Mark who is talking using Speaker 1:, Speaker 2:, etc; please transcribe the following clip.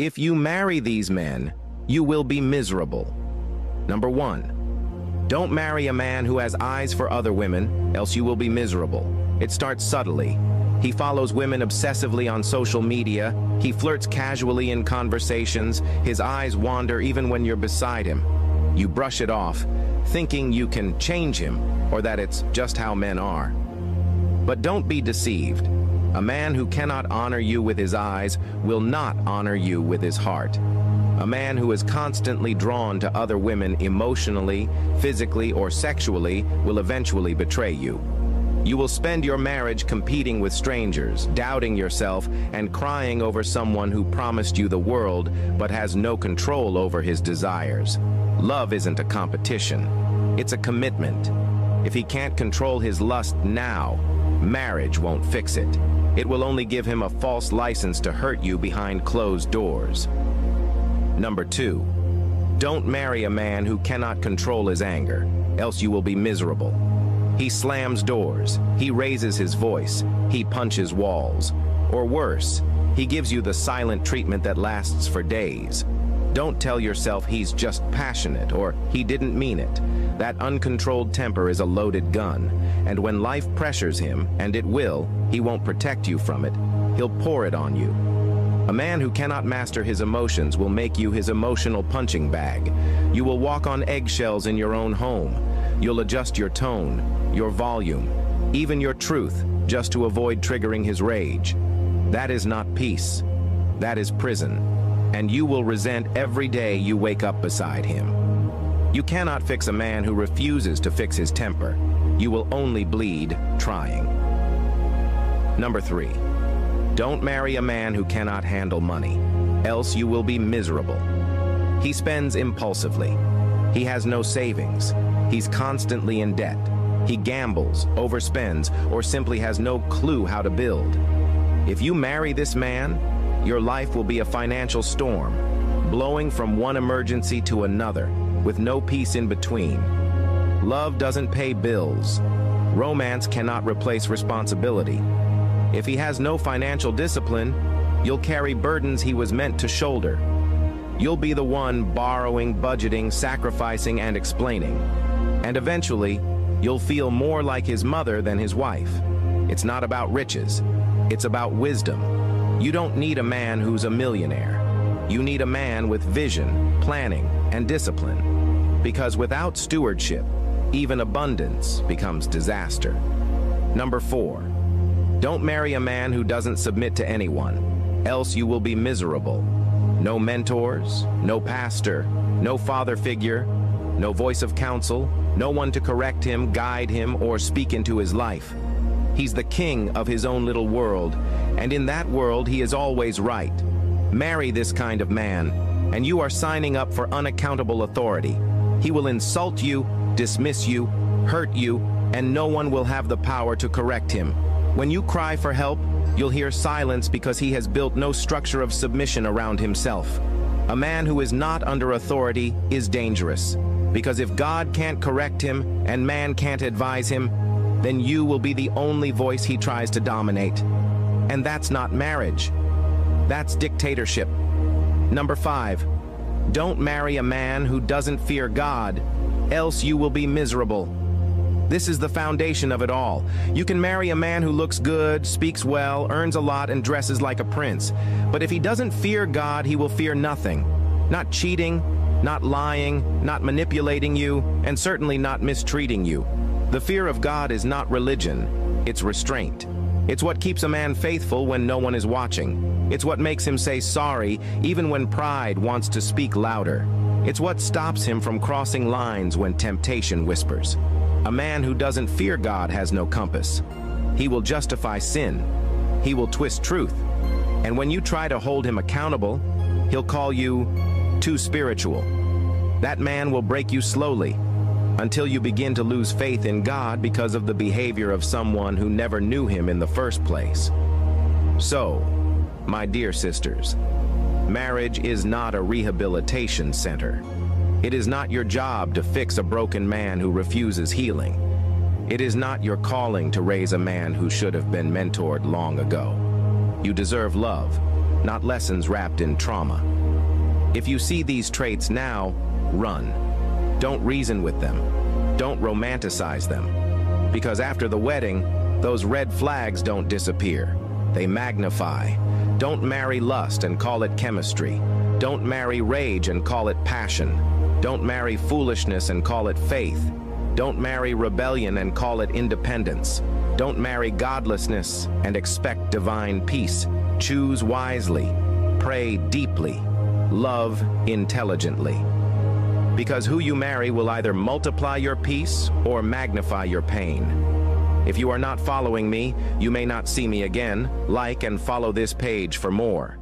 Speaker 1: If you marry these men, you will be miserable. Number 1. Don't marry a man who has eyes for other women, else you will be miserable. It starts subtly. He follows women obsessively on social media. He flirts casually in conversations. His eyes wander even when you're beside him. You brush it off, thinking you can change him or that it's just how men are. But don't be deceived. A man who cannot honor you with his eyes will not honor you with his heart. A man who is constantly drawn to other women emotionally, physically, or sexually will eventually betray you. You will spend your marriage competing with strangers, doubting yourself, and crying over someone who promised you the world but has no control over his desires. Love isn't a competition. It's a commitment. If he can't control his lust now, marriage won't fix it. It will only give him a false license to hurt you behind closed doors. Number 2. Don't marry a man who cannot control his anger, else you will be miserable. He slams doors, he raises his voice, he punches walls. Or worse, he gives you the silent treatment that lasts for days. Don't tell yourself he's just passionate or he didn't mean it. That uncontrolled temper is a loaded gun, and when life pressures him, and it will, he won't protect you from it. He'll pour it on you. A man who cannot master his emotions will make you his emotional punching bag. You will walk on eggshells in your own home. You'll adjust your tone, your volume, even your truth, just to avoid triggering his rage. That is not peace. That is prison. And you will resent every day you wake up beside him. You cannot fix a man who refuses to fix his temper. You will only bleed trying. Number 3. Don't marry a man who cannot handle money, else you will be miserable. He spends impulsively. He has no savings. He's constantly in debt. He gambles, overspends, or simply has no clue how to build. If you marry this man, your life will be a financial storm, blowing from one emergency to another, with no peace in between. Love doesn't pay bills. Romance cannot replace responsibility. If he has no financial discipline, you'll carry burdens he was meant to shoulder. You'll be the one borrowing, budgeting, sacrificing, and explaining. And eventually, you'll feel more like his mother than his wife. It's not about riches. It's about wisdom. You don't need a man who's a millionaire. You need a man with vision, planning, and discipline. Because without stewardship, even abundance becomes disaster. Number 4. Don't marry a man who doesn't submit to anyone, else you will be miserable. No mentors, no pastor, no father figure, no voice of counsel, no one to correct him, guide him, or speak into his life. He's the king of his own little world, and in that world he is always right. Marry this kind of man, and you are signing up for unaccountable authority. He will insult you, dismiss you, hurt you, and no one will have the power to correct him. When you cry for help, you'll hear silence because he has built no structure of submission around himself. A man who is not under authority is dangerous, because if God can't correct him and man can't advise him, then you will be the only voice he tries to dominate. And that's not marriage. That's dictatorship. Number 5. Don't marry a man who doesn't fear God, else you will be miserable. This is the foundation of it all. You can marry a man who looks good, speaks well, earns a lot, and dresses like a prince. But if he doesn't fear God, he will fear nothing. Not cheating, not lying, not manipulating you, and certainly not mistreating you. The fear of God is not religion, it's restraint. It's what keeps a man faithful when no one is watching. It's what makes him say sorry even when pride wants to speak louder. It's what stops him from crossing lines when temptation whispers. A man who doesn't fear God has no compass. He will justify sin. He will twist truth. And when you try to hold him accountable, he'll call you too spiritual. That man will break you slowly until you begin to lose faith in God because of the behavior of someone who never knew him in the first place. So, my dear sisters, marriage is not a rehabilitation center. It is not your job to fix a broken man who refuses healing. It is not your calling to raise a man who should have been mentored long ago. You deserve love, not lessons wrapped in trauma. If you see these traits now, run. Don't reason with them. Don't romanticize them. Because after the wedding, those red flags don't disappear. They magnify. Don't marry lust and call it chemistry. Don't marry rage and call it passion. Don't marry foolishness and call it faith. Don't marry rebellion and call it independence. Don't marry godlessness and expect divine peace. Choose wisely. Pray deeply. Love intelligently. Because who you marry will either multiply your peace or magnify your pain. If you are not following me, you may not see me again. Like and follow this page for more.